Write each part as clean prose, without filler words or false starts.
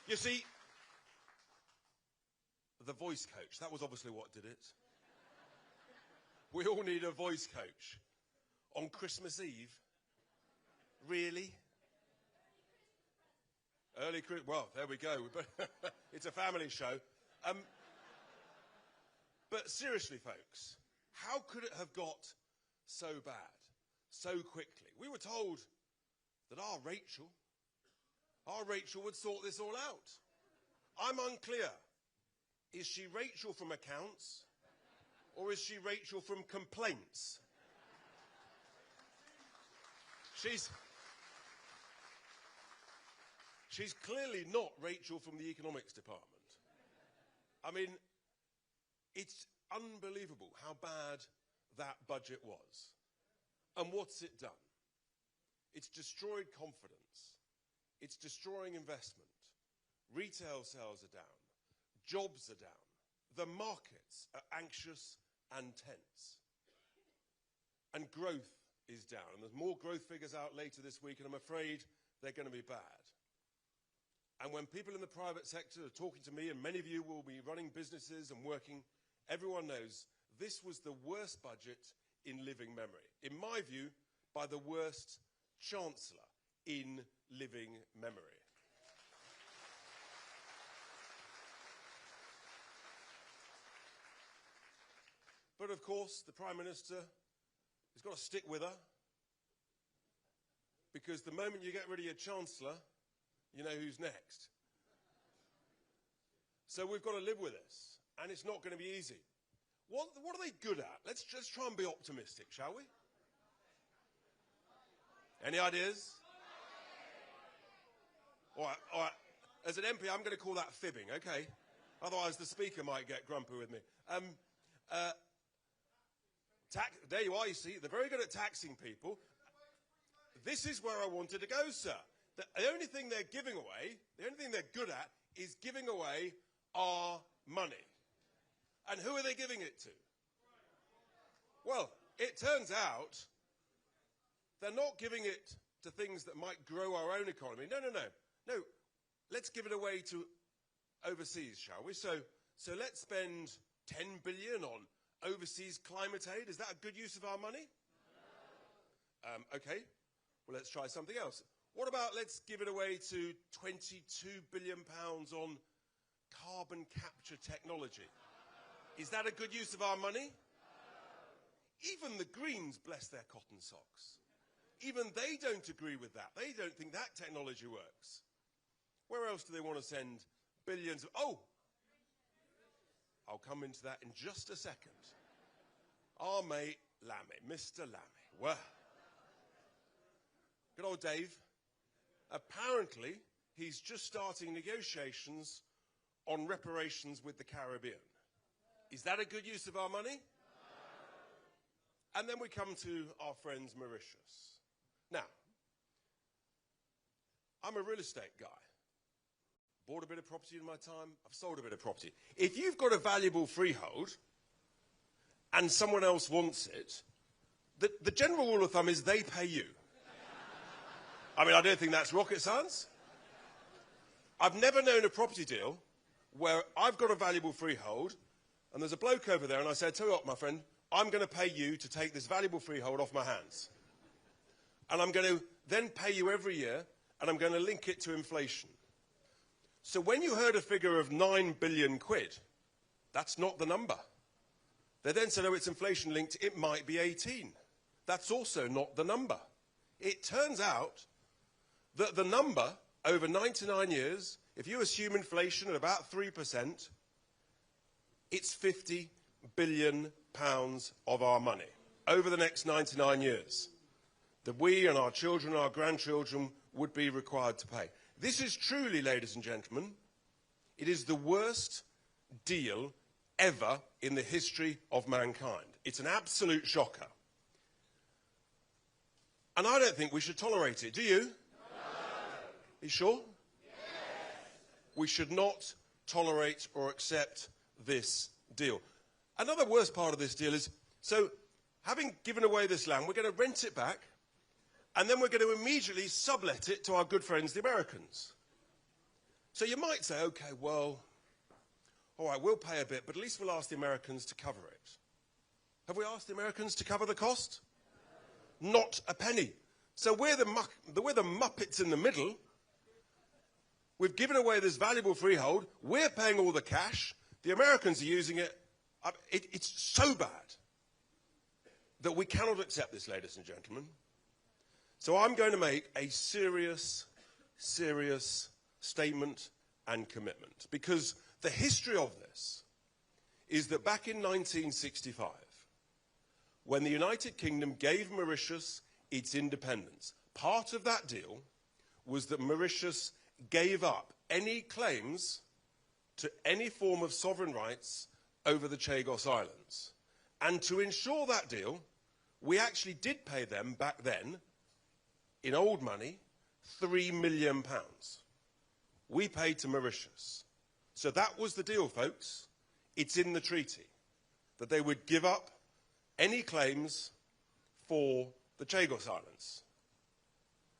You see, the voice coach, that was obviously what did it. We all need a voice coach. On Christmas Eve? Really? Early Christmas, well, there we go. It's a family show. But seriously, folks, how could it have got so bad, so quickly? We were told that our Rachel would sort this all out. I'm unclear. Is she Rachel from accounts, or is she Rachel from complaints? She's clearly not Rachel from the economics department. I mean, it's unbelievable how bad that budget was. And what's it done? It's destroyed confidence. It's destroying investment. Retail sales are down. Jobs are down. The markets are anxious and tense. And growth is down. And there's more growth figures out later this week, and I'm afraid they're going to be bad. And when people in the private sector are talking to me, and many of you will be running businesses and working, everyone knows this was the worst budget in living memory. In my view, by the worst chancellor in living memory. But of course, the Prime Minister has got to stick with her, because the moment you get rid of your Chancellor, you know who's next. So we've got to live with this, and it's not going to be easy. What are they good at? Let's just try and be optimistic, shall we? Any ideas? All right. As an MP, I'm going to call that fibbing, okay? Otherwise, the Speaker might get grumpy with me. There you are, you see. They're very good at taxing people. This is where I wanted to go, sir. The only thing they're giving away, the only thing they're good at, is giving away our money. And who are they giving it to? Well, it turns out they're not giving it to things that might grow our own economy. No. Let's give it away to overseas, shall we? So let's spend 10 billion on overseas climate aid. Is that a good use of our money? Okay. Well, let's try something else. What about let's give it away to 22 billion pounds on carbon capture technology? Is that a good use of our money? Even the Greens, bless their cotton socks. Even they don't agree with that. They don't think that technology works. Where else do they want to send billions of... Oh! I'll come into that in just a second. Our mate Lammy, Mr. Lammy. Well, good old Dave. Apparently, he's just starting negotiations on reparations with the Caribbean. Is that a good use of our money? And then we come to our friends Mauritius. Now, I'm a real estate guy. Bought a bit of property in my time. I've sold a bit of property. If you've got a valuable freehold and someone else wants it, the general rule of thumb is they pay you. I mean, I don't think that's rocket science. I've never known a property deal where I've got a valuable freehold and there's a bloke over there and I said, tell you what, my friend, I'm going to pay you to take this valuable freehold off my hands. And I'm going to then pay you every year and I'm going to link it to inflation. So when you heard a figure of 9 billion quid, that's not the number. They then said, oh, it's inflation linked, it might be 18. That's also not the number. It turns out that the number over 99 years, if you assume inflation at about 3%, it's 50 billion pounds of our money over the next 99 years that we and our children and our grandchildren would be required to pay. This is truly, ladies and gentlemen, it is the worst deal ever in the history of mankind. It's an absolute shocker. And I don't think we should tolerate it. Do you? No. Are you sure? Yes. We should not tolerate or accept this deal. Another worst part of this deal is, so having given away this land, we're going to rent it back, and then we're going to immediately sublet it to our good friends, the Americans. So you might say, okay, well, all right, we'll pay a bit, but at least we'll ask the Americans to cover it. Have we asked the Americans to cover the cost? Not a penny. So we're the muppets in the middle. We've given away this valuable freehold. We're paying all the cash. The Americans are using it. It's so bad that we cannot accept this, ladies and gentlemen. So I'm going to make a serious, serious statement and commitment. Because the history of this is that back in 1965, when the United Kingdom gave Mauritius its independence, part of that deal was that Mauritius gave up any claims to any form of sovereign rights over the Chagos Islands. And to ensure that deal, we actually did pay them back then, in old money, £3 million. We paid to Mauritius. So that was the deal, folks. It's in the treaty that they would give up any claims for the Chagos Islands.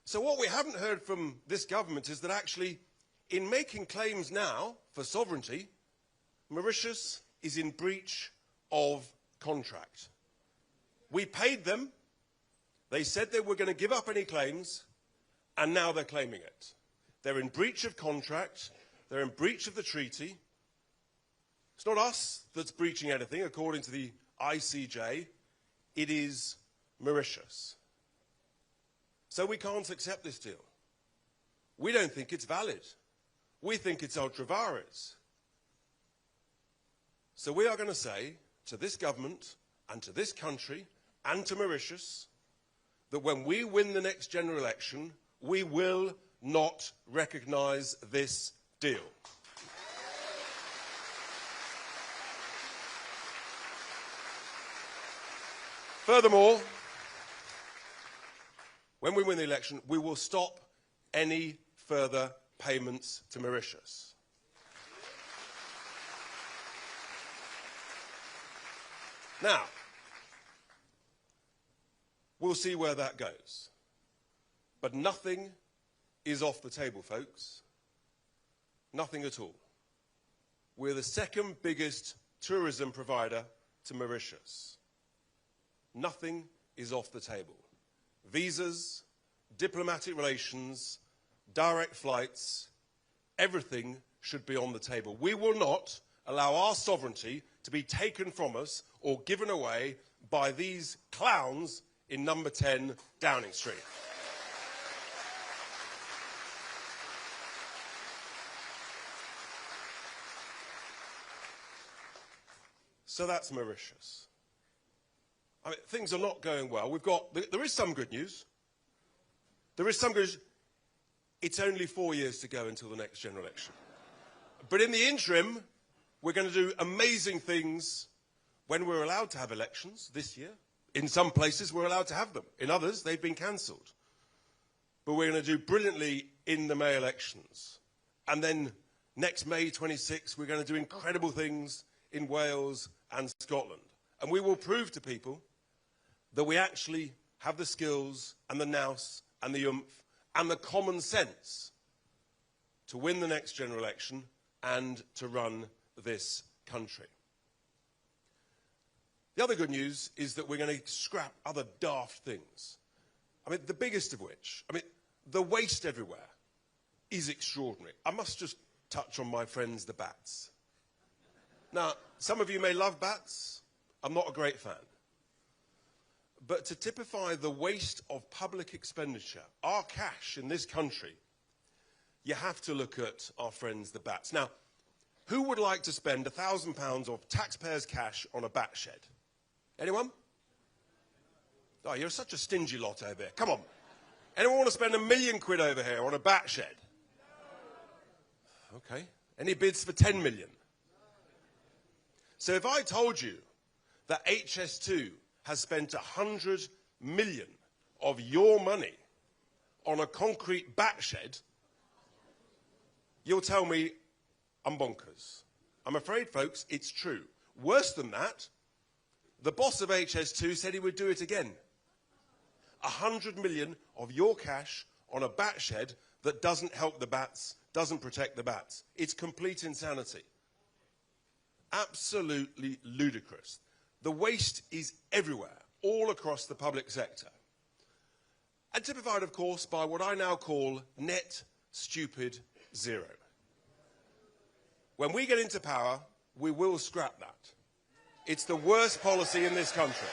So what we haven't heard from this government is that actually, in making claims now for sovereignty, Mauritius is in breach of contract. We paid them. They said they were going to give up any claims, and now they're claiming it. They're in breach of contract. They're in breach of the treaty. It's not us that's breaching anything, according to the ICJ. It is Mauritius. So we can't accept this deal. We don't think it's valid. We think it's ultra vires. So we are going to say to this government and to this country and to Mauritius that when we win the next general election, we will not recognise this deal. Furthermore, when we win the election, we will stop any further payments to Mauritius. Now, we'll see where that goes. But nothing is off the table, folks. Nothing at all. We're the second biggest tourism provider to Mauritius. Nothing is off the table. Visas, diplomatic relations, direct flights, everything should be on the table. We will not allow our sovereignty to be taken from us or given away by these clowns in number 10 Downing Street. So that's Mauritius. I mean, things are not going well. There is some good news. There is some good news. It's only 4 years to go until the next general election. But in the interim, we're going to do amazing things when we're allowed to have elections this year. In some places, we're allowed to have them. In others, they've been cancelled. But we're going to do brilliantly in the May elections. And then next May 26, we're going to do incredible things in Wales and Scotland. And we will prove to people that we actually have the skills and the nous and the oomph and the common sense to win the next general election and to run this country. The other good news is that we're going to scrap other daft things. I mean, the biggest of which, the waste everywhere is extraordinary. I must just touch on my friends, the bats. Now, some of you may love bats. I'm not a great fan. But to typify the waste of public expenditure, our cash in this country, you have to look at our friends, the bats. Now, who would like to spend £1,000 of taxpayers' cash on a bat shed? Anyone? Oh, you're such a stingy lot over here. Come on. Anyone want to spend £1 million over here on a bat shed? Okay. Any bids for 10 million? So if I told you that HS2 has spent 100 million of your money on a concrete bat shed, you'll tell me I'm bonkers. I'm afraid, folks, it's true. Worse than that, the boss of HS2 said he would do it again. 100 million of your cash on a bat shed that doesn't help the bats doesn't protect the bats. It's complete insanity. Absolutely ludicrous. The waste is everywhere, all across the public sector. And typified, of course, by what I now call net stupid zero. When we get into power, we will scrap that. It's the worst policy in this country.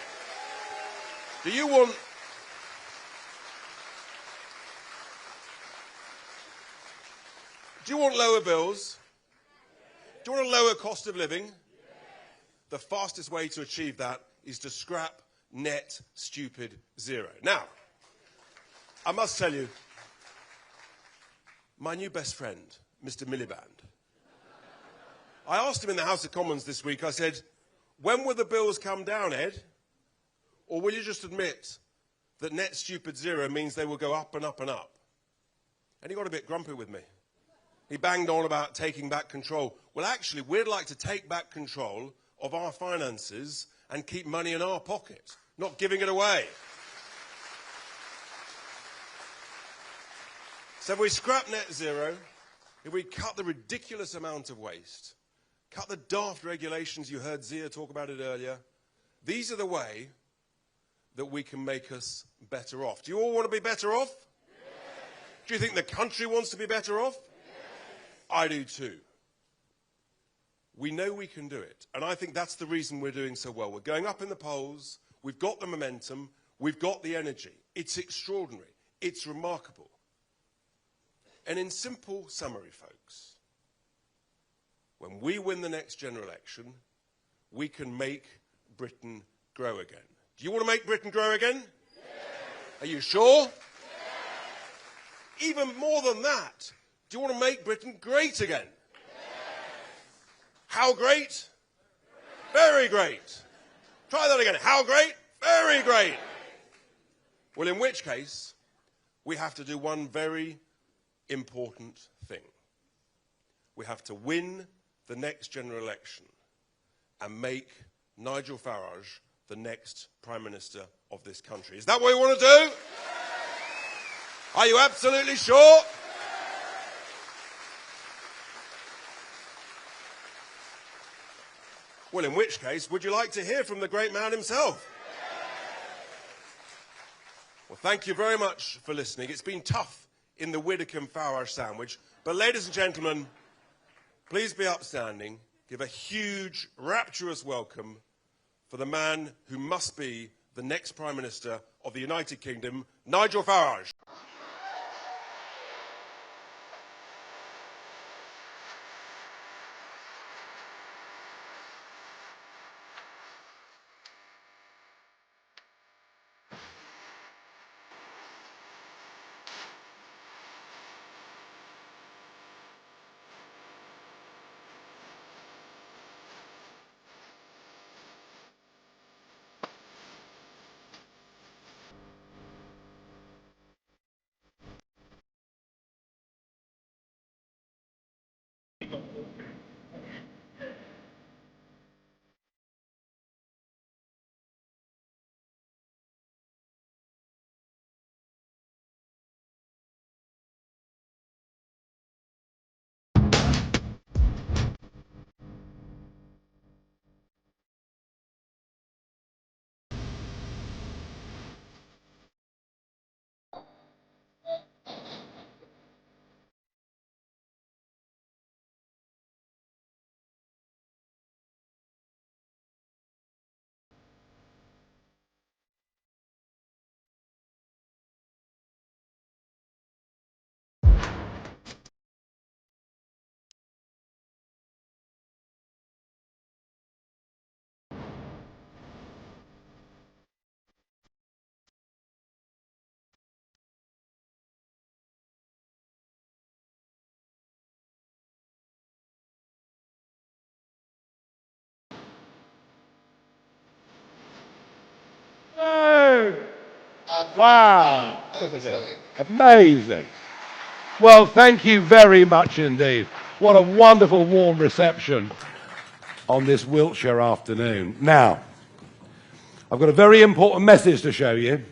Do you want lower bills? Do you want a lower cost of living? The fastest way to achieve that is to scrap net stupid zero. Now, I must tell you, my new best friend, Mr. Miliband, I asked him in the House of Commons this week, I said, when will the bills come down, Ed? Or will you just admit that net stupid zero means they will go up and up and up? And he got a bit grumpy with me. He banged on about taking back control. Well, actually, we'd like to take back control of our finances and keep money in our pocket, not giving it away. So if we scrap net zero, if we cut the ridiculous amount of waste, cut the daft regulations, you heard Zia talk about it earlier, these are the way that we can make us better off. Do you all want to be better off? Yes. Do you think the country wants to be better off? I do too. We know we can do it. And I think that's the reason we're doing so well. We're going up in the polls. We've got the momentum. We've got the energy. It's extraordinary. It's remarkable. And in simple summary, folks, when we win the next general election, we can make Britain grow again. Do you want to make Britain grow again? Yes. Are you sure? Yes. Even more than that, do you want to make Britain great again? Yes. How great? Very great. Try that again. How great? Very great. Well, in which case, we have to do one very important thing. We have to win the next general election and make Nigel Farage the next Prime Minister of this country. Is that what you want to do? Yes. Are you absolutely sure? Yes. Well, in which case, would you like to hear from the great man himself? Well, thank you very much for listening. It's been tough in the Widdicombe-Farage sandwich, but ladies and gentlemen, please be upstanding. Give a huge, rapturous welcome for the man who must be the next Prime Minister of the United Kingdom, Nigel Farage. Wow. Amazing. Well, thank you very much indeed. What a wonderful warm reception on this Wiltshire afternoon. Now, I've got a very important message to show you.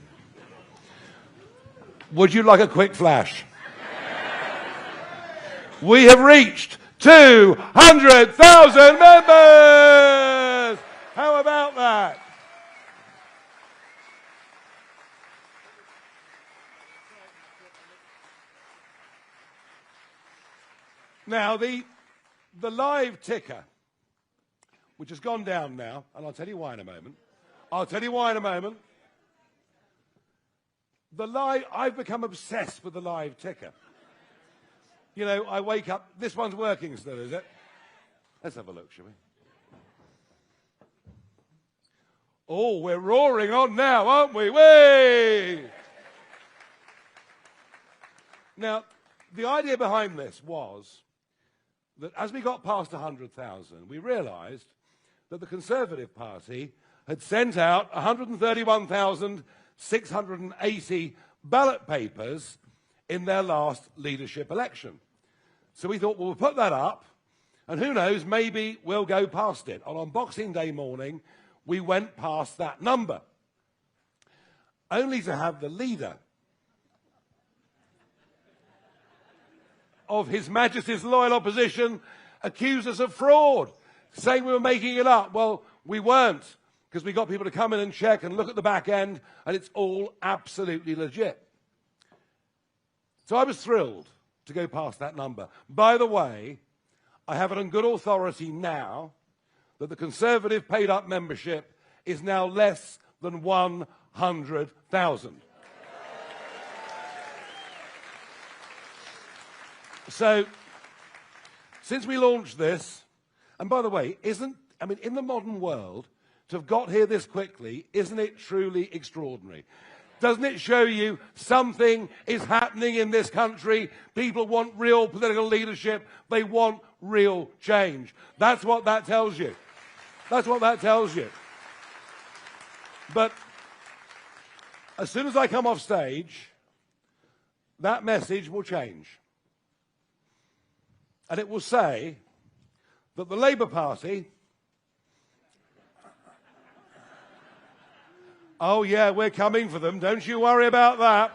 Would you like a quick flash? We have reached 200,000 members! How about that? Now, the live ticker, which has gone down now, and I'll tell you why in a moment. I've become obsessed with the live ticker. You know, I wake up, this one's working still, is it? Let's have a look, shall we? Oh, we're roaring on now, aren't we? Whey! Now, the idea behind this was that as we got past 100,000, we realised that the Conservative Party had sent out 131,680 ballot papers in their last leadership election. So we thought, well, we'll put that up, and who knows, maybe we'll go past it. And on Boxing Day morning, we went past that number, only to have the leader of His Majesty's loyal opposition accuse us of fraud, saying we were making it up. Well, we weren't, because we got people to come in and check and look at the back end, and it's all absolutely legit. So I was thrilled to go past that number. By the way, I have it on good authority now that the Conservative paid-up membership is now less than 100,000. So, since we launched this, and by the way, in the modern world, to have got here this quickly, isn't it truly extraordinary? Doesn't it show you something is happening in this country? People want real political leadership. They want real change. That's what that tells you. That's what that tells you. But as soon as I come off stage, that message will change. And it will say that the Labour Party, oh yeah, we're coming for them, don't you worry about that.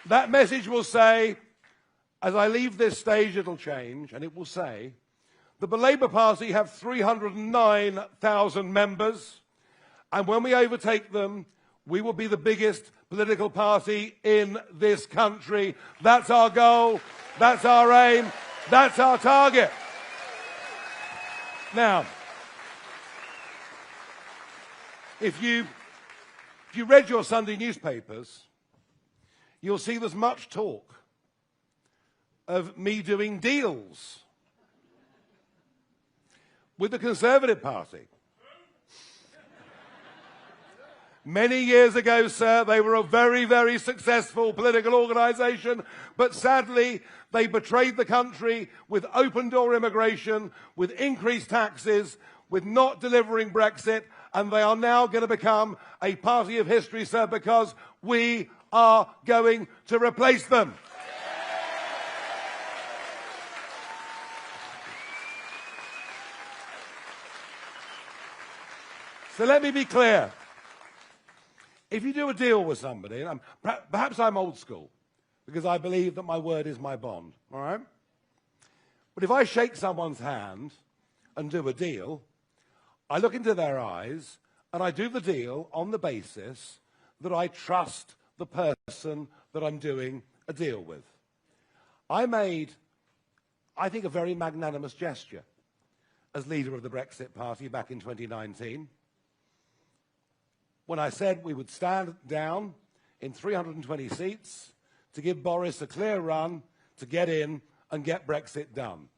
That message will say, as I leave this stage it'll change, and it will say that the Labour Party have 309,000 members, and when we overtake them, we will be the biggest political party in this country. That's our goal, that's our aim, that's our target. Now, if you read your Sunday newspapers, you'll see there's much talk of me doing deals with the Conservative Party. Many years ago, sir, they were a very, very successful political organisation, but sadly, they betrayed the country with open-door immigration, with increased taxes, with not delivering Brexit, and they are now going to become a party of history, sir, because we are going to replace them. So let me be clear. If you do a deal with somebody, and perhaps I'm old school, because I believe that my word is my bond, all right? But if I shake someone's hand and do a deal, I look into their eyes and I do the deal on the basis that I trust the person that I'm doing a deal with. I made, I think, a very magnanimous gesture as leader of the Brexit Party back in 2019. When I said we would stand down in 320 seats to give Boris a clear run to get in and get Brexit done.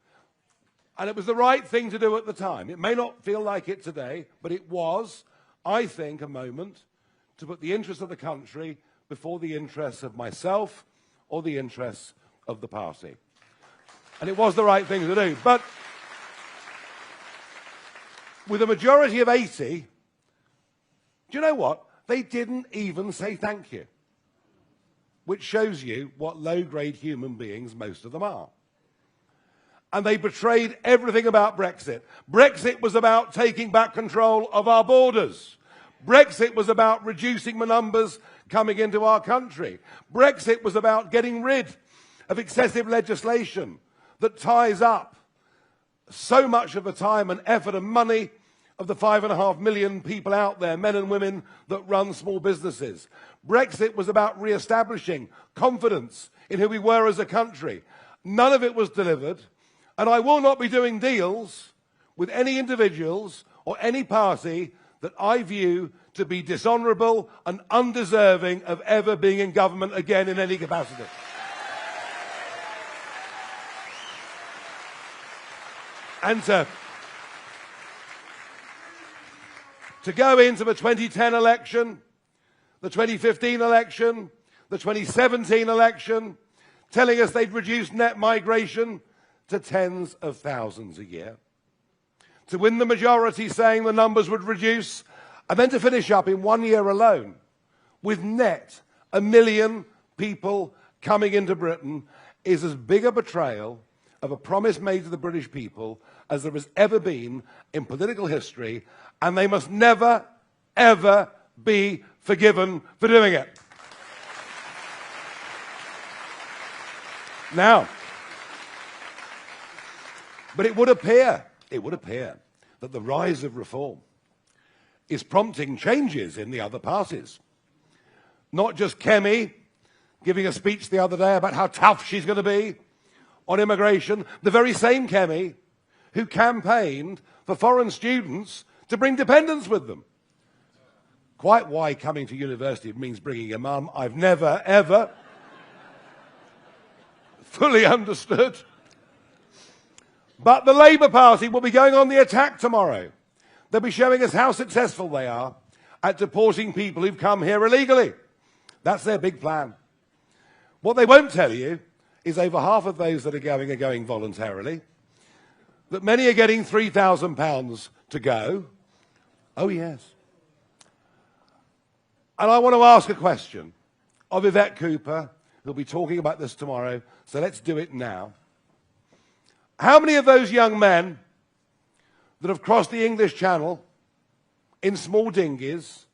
And it was the right thing to do at the time. It may not feel like it today, but it was, I think, a moment to put the interests of the country before the interests of myself or the interests of the party. And it was the right thing to do. But with a majority of 80, do you know what? They didn't even say thank you, which shows you what low-grade human beings most of them are. And they betrayed everything about Brexit. Brexit was about taking back control of our borders. Brexit was about reducing the numbers coming into our country. Brexit was about getting rid of excessive legislation that ties up so much of the time and effort and money of the 5.5 million people out there, men and women, that run small businesses. Brexit was about re-establishing confidence in who we were as a country. None of it was delivered, and I will not be doing deals with any individuals or any party that I view to be dishonourable and undeserving of ever being in government again in any capacity. And to go into the 2010 election, the 2015 election, the 2017 election, telling us they'd reduce net migration to tens of thousands a year. To win the majority saying the numbers would reduce, and then to finish up in 1 year alone with net 1 million people coming into Britain is as big a betrayal of a promise made to the British people as there has ever been in political history, and they must never, ever be forgiven for doing it. Now, but it would appear that the rise of reform is prompting changes in the other parties. Not just Kemi giving a speech the other day about how tough she's going to be on immigration, the very same Kemi who campaigned for foreign students to bring dependents with them. Quite why coming to university means bringing a mum, I've never, ever fully understood. But the Labour Party will be going on the attack tomorrow. They'll be showing us how successful they are at deporting people who've come here illegally. That's their big plan. What they won't tell you is over half of those that are going voluntarily, that many are getting £3,000 to go. Oh, yes. And I want to ask a question of Yvette Cooper, who'll be talking about this tomorrow, so let's do it now. How many of those young men that have crossed the English Channel in small dinghies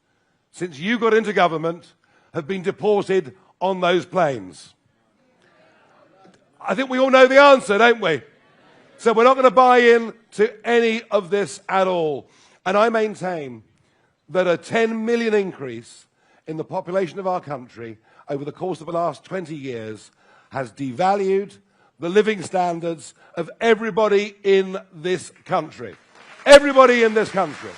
since you got into government have been deported on those planes? I think we all know the answer, don't we? So we're not going to buy in to any of this at all. And I maintain that a 10 million increase in the population of our country over the course of the last 20 years has devalued the living standards of everybody in this country. Everybody in this country.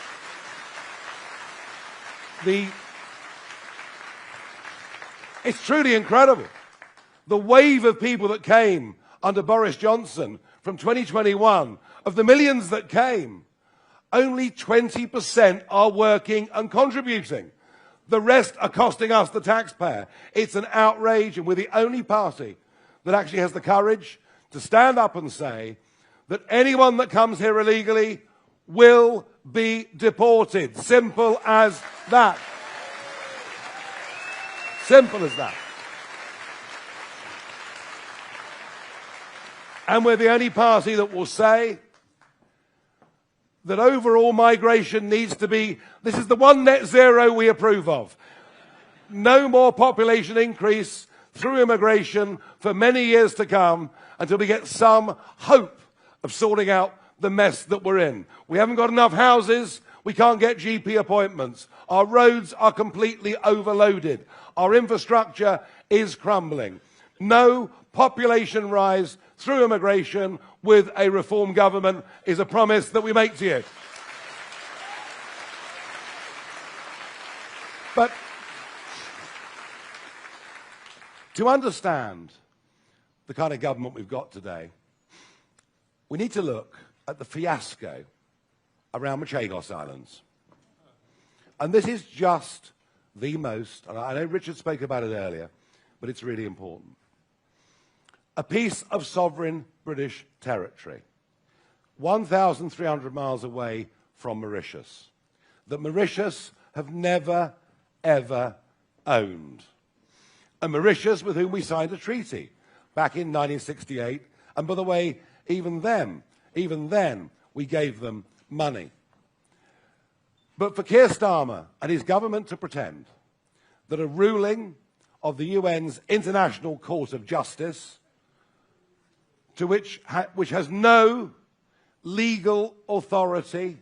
It's truly incredible. The wave of people that came under Boris Johnson from 2021, of the millions that came, only 20% are working and contributing. The rest are costing us, the taxpayer. It's an outrage, and we're the only party that actually has the courage to stand up and say that anyone that comes here illegally will be deported. Simple as that. Simple as that. And we're the only party that will say that overall migration needs to be, this is the one net zero we approve of. No more population increase through immigration for many years to come until we get some hope of sorting out the mess that we're in. We haven't got enough houses. We can't get GP appointments. Our roads are completely overloaded. Our infrastructure is crumbling. No population rise through immigration with a reform government is a promise that we make to you. But to understand the kind of government we've got today, we need to look at the fiasco around the Chagos Islands. And this is just the most, and I know Richard spoke about it earlier, but it's really important. A piece of sovereign British territory, 1,300 miles away from Mauritius, that Mauritius have never, ever owned. And Mauritius, with whom we signed a treaty back in 1968, and by the way, even then, we gave them money. But for Keir Starmer and his government to pretend that a ruling of the UN's International Court of Justice, which has no legal authority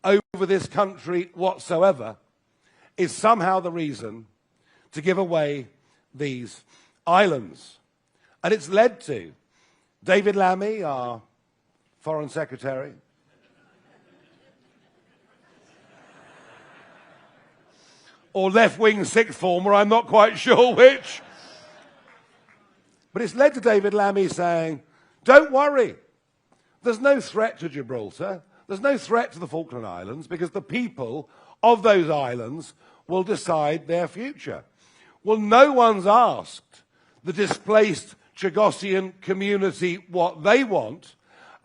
over this country whatsoever, is somehow the reason to give away these islands. And it's led to David Lammy, our Foreign Secretary, or left-wing sixth former, I'm not quite sure which. But it's led to David Lammy saying, don't worry, there's no threat to Gibraltar, there's no threat to the Falkland Islands, because the people of those islands will decide their future. Well, no one's asked the displaced Chagossian community what they want,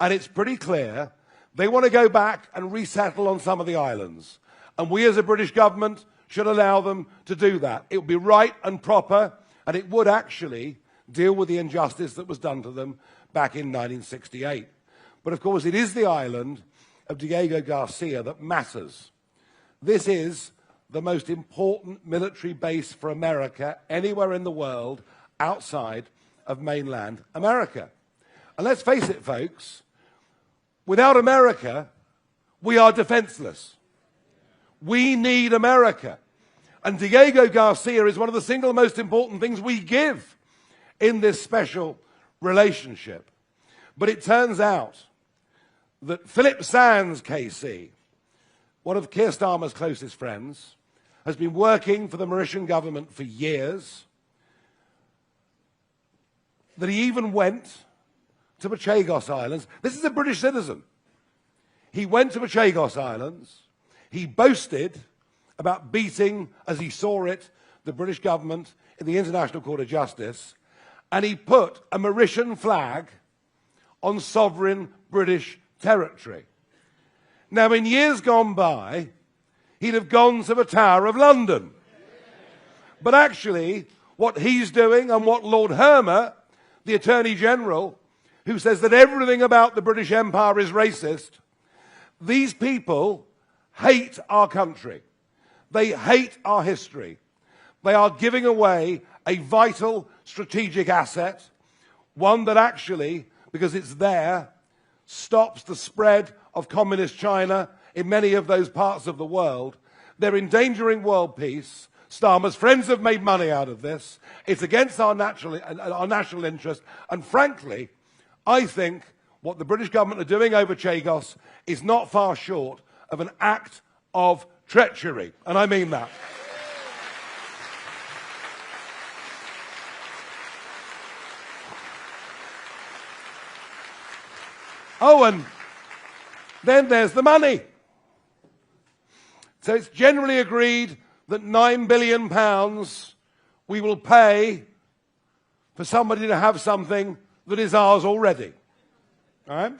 and it's pretty clear they want to go back and resettle on some of the islands. And we as a British government should allow them to do that. It would be right and proper, and it would actually deal with the injustice that was done to them back in 1968. But of course, it is the island of Diego Garcia that matters. This is the most important military base for America anywhere in the world outside of mainland America. And let's face it, folks, without America, we are defenseless. We need America. And Diego Garcia is one of the single most important things we give in this special relationship. But it turns out that Philip Sands, KC, one of Keir Starmer's closest friends, has been working for the Mauritian government for years, that he even went to the Chagos Islands. This is a British citizen. He went to the Chagos Islands. He boasted about beating, as he saw it, the British government in the International Court of Justice, and he put a Mauritian flag on sovereign British territory. Now, in years gone by, he'd have gone to the Tower of London. But actually, what he's doing, and what Lord Hermer, the Attorney General, who says that everything about the British Empire is racist, these people hate our country. They hate our history. They are giving away a vital strategic asset, one that actually, because it's there, stops the spread of communist China in many of those parts of the world. They're endangering world peace. Starmer's friends have made money out of this. It's against our national interest. And frankly, I think what the British government are doing over Chagos is not far short of an act of treachery. And I mean that. Oh, and then there's the money. So it's generally agreed that £9 billion we will pay for somebody to have something that is ours already. All right?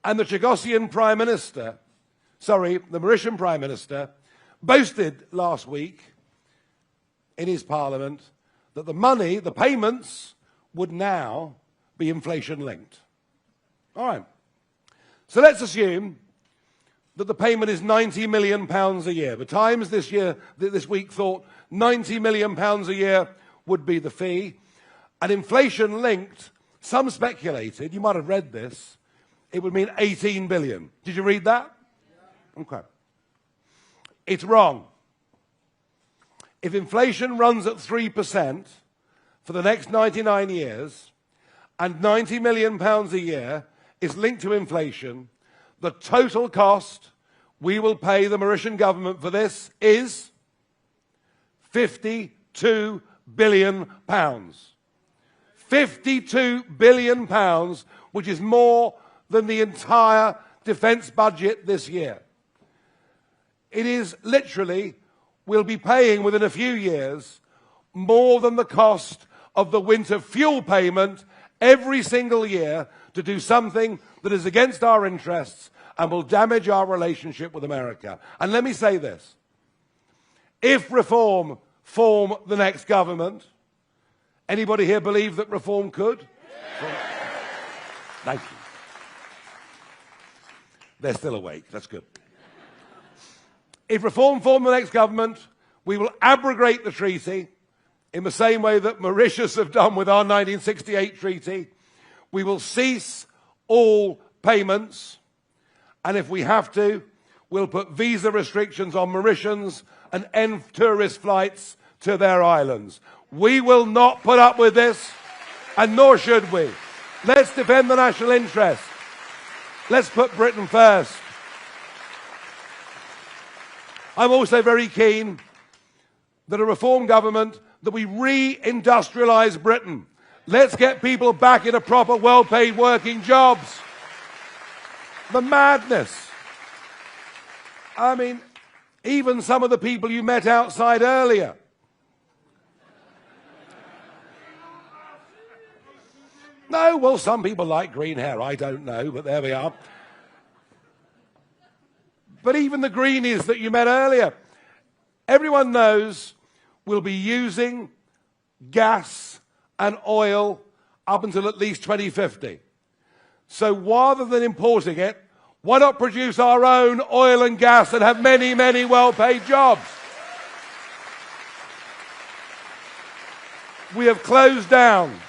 And the Chagossian Prime Minister, the Mauritian Prime Minister, boasted last week in his parliament that the money, the payments, would now be inflation-linked. All right. So let's assume that the payment is £90 million a year. The Times this week thought £90 million a year would be the fee. And inflation-linked, some speculated, you might have read this, it would mean 18 billion. Did you read that? Okay. It's wrong. If inflation runs at 3% for the next 99 years, and £90 million a year is linked to inflation, the total cost we will pay the Mauritian government for this is £52 billion. £52 billion, which is more than the entire defence budget this year. It is literally, we'll be paying within a few years more than the cost of the winter fuel payment every single year to do something that is against our interests and will damage our relationship with America. And let me say this. If Reform form the next government, anybody here believe that Reform could? Thank you. They're still awake. That's good. If reform forms the next government, we will abrogate the treaty in the same way that Mauritius have done with our 1968 treaty. We will cease all payments, and if we have to, we'll put visa restrictions on Mauritians and end tourist flights to their islands. We will not put up with this, and nor should we. Let's defend the national interest. Let's put Britain first. I'm also very keen that a reform government, that we re-industrialise Britain. Let's get people back into proper, well-paid working jobs. The madness. I mean, even some of the people you met outside earlier. No, well, some people like green hair. I don't know, but there we are. But even the greenies that you met earlier, everyone knows we'll be using gas and oil up until at least 2050. So rather than importing it, why not produce our own oil and gas and have many, many well-paid jobs? We have closed down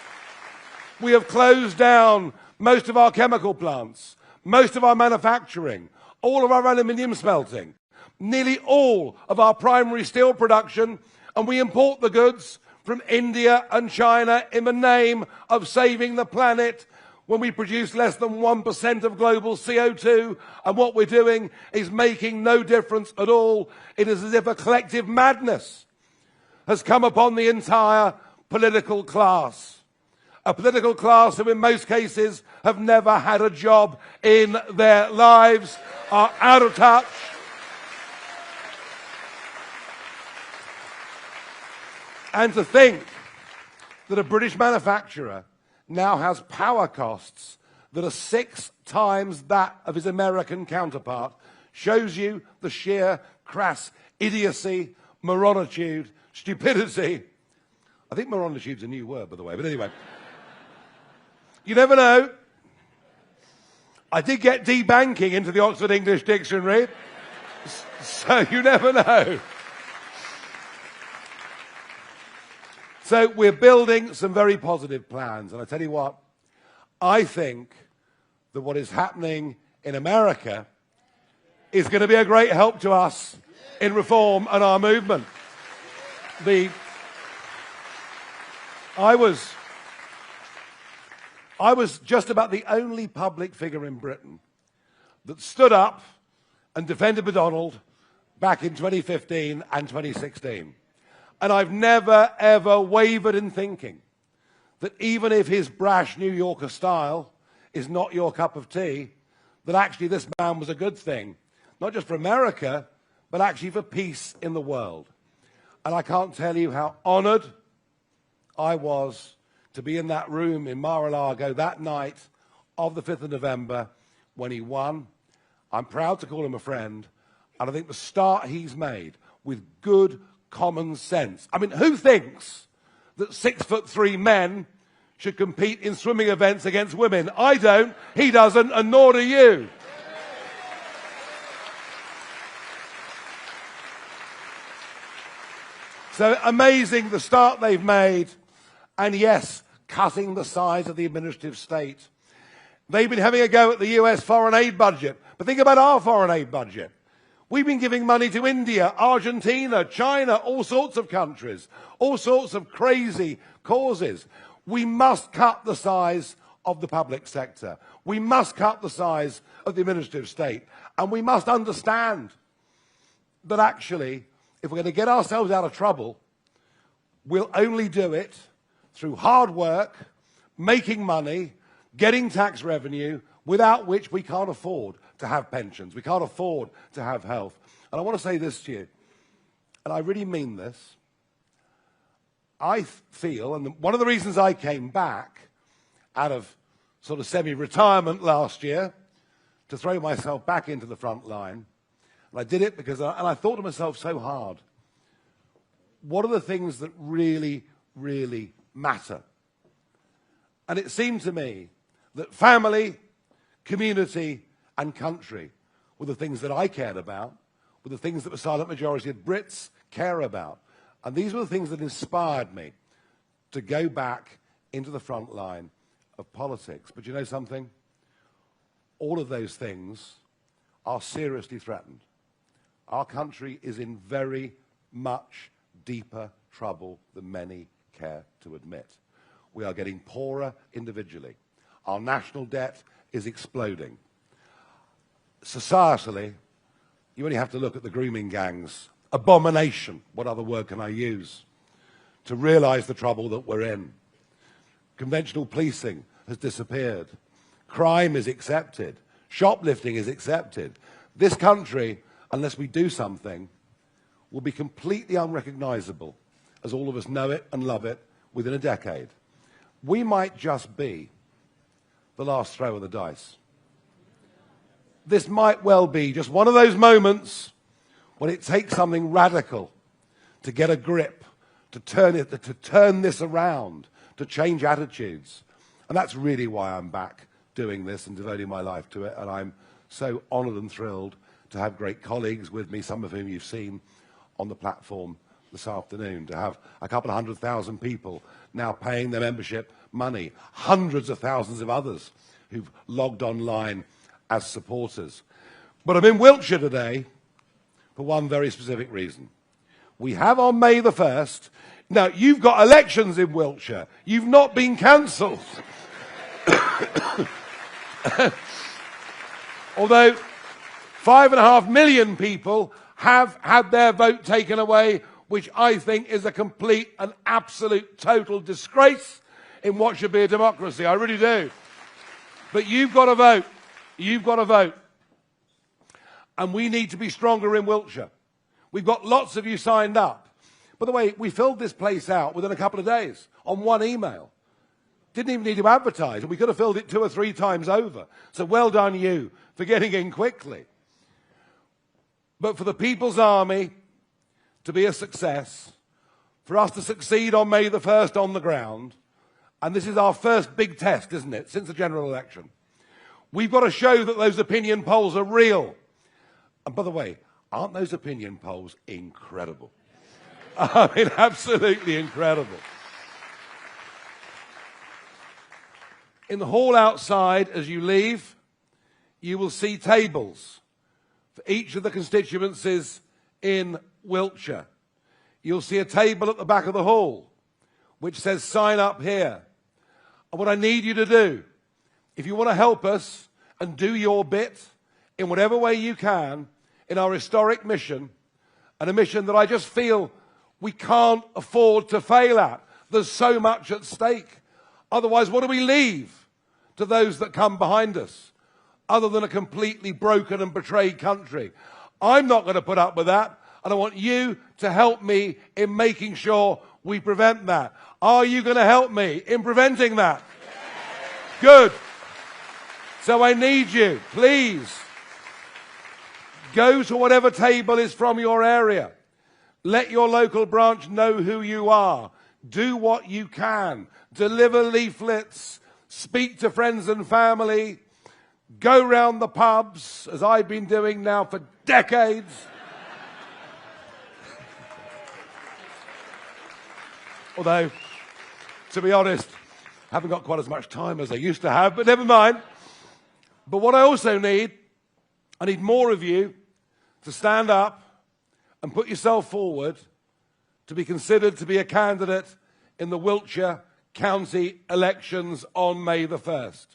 most of our chemical plants, most of our manufacturing, all of our aluminium smelting, nearly all of our primary steel production, and we import the goods from India and China in the name of saving the planet when we produce less than 1% of global CO2, and what we're doing is making no difference at all. It is as if a collective madness has come upon the entire political class. A political class who in most cases have never had a job in their lives, are out of touch. And to think that a British manufacturer now has power costs that are 6 times that of his American counterpart shows you the sheer crass idiocy, moronitude, stupidity. I think moronitude's a new word, by the way, but anyway. You never know. I did get debanking into the Oxford English Dictionary, so you never know. So we're building some very positive plans, and I tell you what, I think that what is happening in America is going to be a great help to us in reform and our movement. I was just about the only public figure in Britain that stood up and defended McDonald back in 2015 and 2016. And I've never, ever wavered in thinking that even if his brash New Yorker style is not your cup of tea, that actually this man was a good thing, not just for America, but actually for peace in the world. And I can't tell you how honoured I was to be in that room in Mar-a-Lago that night of the 5th of November when he won. I'm proud to call him a friend, and I think the start he's made with good common sense. I mean, who thinks that 6'3" men should compete in swimming events against women? I don't, he doesn't, and nor do you. So amazing the start they've made, and yes, cutting the size of the administrative state. They've been having a go at the US foreign aid budget, but think about our foreign aid budget. We've been giving money to India, Argentina, China, all sorts of countries, all sorts of crazy causes. We must cut the size of the public sector. We must cut the size of the administrative state. And we must understand that actually, if we're going to get ourselves out of trouble, we'll only do it through hard work, making money, getting tax revenue, without which we can't afford to have pensions. We can't afford to have health. And I want to say this to you, and I really mean this. I feel, and one of the reasons I came back out of sort of semi-retirement last year to throw myself back into the front line, and I did it because I thought to myself so hard, what are the things that really, really matter? And it seemed to me that family, community, and country were the things that I cared about, with the things that the silent majority of Brits care about. And these were the things that inspired me to go back into the front line of politics. But you know something? All of those things are seriously threatened. Our country is in very much deeper trouble than many care to admit. We are getting poorer individually. Our national debt is exploding. Societally, you only have to look at the grooming gangs. Abomination, what other word can I use, to realize the trouble that we're in. Conventional policing has disappeared. Crime is accepted. Shoplifting is accepted. This country, unless we do something, will be completely unrecognizable as all of us know it and love it within a decade. We might just be the last throw of the dice. This might well be just one of those moments when it takes something radical to get a grip, to turn this around, to change attitudes. And that's really why I'm back doing this and devoting my life to it. And I'm so honored and thrilled to have great colleagues with me, some of whom you've seen on the platform this afternoon, to have a couple of 100,000 people now paying their membership money, hundreds of thousands of others who've logged online as supporters. But I'm in Wiltshire today for one very specific reason. We have on May the 1st, now you've got elections in Wiltshire, you've not been cancelled. Although 5.5 million people have had their vote taken away, which I think is a complete and absolute total disgrace in what should be a democracy. I really do. But you've got to vote. You've got to vote. And we need to be stronger in Wiltshire. We've got lots of you signed up. By the way, we filled this place out within a couple of days on one email. Didn't even need to advertise, and we could have filled it 2 or 3 times over. So well done you for getting in quickly. But for the People's Army to be a success, for us to succeed on May the 1st on the ground, and this is our first big test, isn't it, since the general election, we've got to show that those opinion polls are real. And by the way, aren't those opinion polls incredible? I mean, absolutely incredible. In the hall outside, as you leave, you will see tables for each of the constituencies in Wiltshire. You'll see a table at the back of the hall which says sign up here. And what I need you to do, if you want to help us and do your bit in whatever way you can in our historic mission, and a mission that I just feel we can't afford to fail at. There's so much at stake. Otherwise, what do we leave to those that come behind us other than a completely broken and betrayed country? I'm not going to put up with that, and I want you to help me in making sure we prevent that. Are you going to help me in preventing that? Good. So I need you, please. Go to whatever table is from your area. Let your local branch know who you are. Do what you can. Deliver leaflets. Speak to friends and family. Go round the pubs, as I've been doing now for decades. Although, to be honest, I haven't got quite as much time as I used to have, but never mind. But what I also need, I need more of you to stand up and put yourself forward to be considered to be a candidate in the Wiltshire county elections on May the 1st.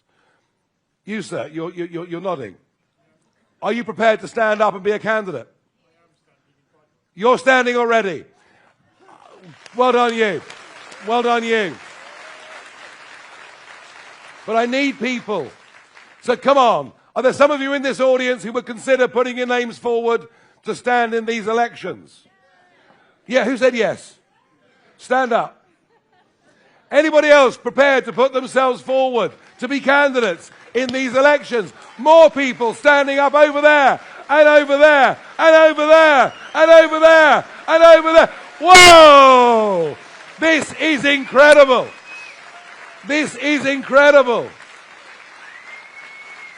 You, sir, you're nodding. Are you prepared to stand up and be a candidate? You're standing already. Well done you. Well done you. But I need people. So come on. Are there some of you in this audience who would consider putting your names forward to stand in these elections? Yeah, who said yes? Stand up. Anybody else prepared to put themselves forward to be candidates in these elections? More people standing up over there, and over there, and over there, and over there, and over there. Whoa! This is incredible. This is incredible.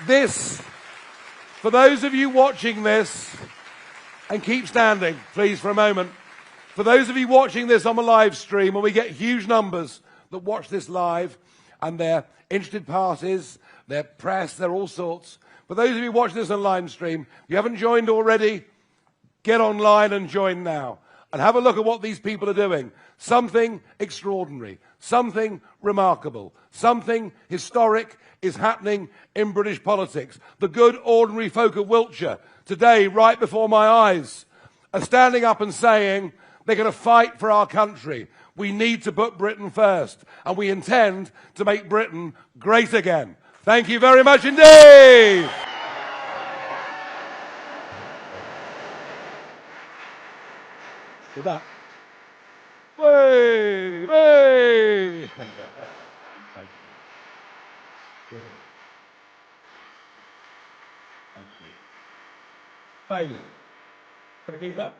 This, for those of you watching this, And keep standing, please, for a moment. For those of you watching this on the live stream, and we get huge numbers that watch this live, and they're interested parties, they're press, they're all sorts. For those of you watching this on live stream, if you haven't joined already, get online and join now. And have a look at what these people are doing. Something extraordinary, something remarkable, something historic is happening in British politics. The good, ordinary folk of Wiltshire, today, right before my eyes, are standing up and saying they're going to fight for our country. We need to put Britain first, and we intend to make Britain great again. Thank you very much indeed. With that. Way, way. Thank you. Thank you. Can I keep that?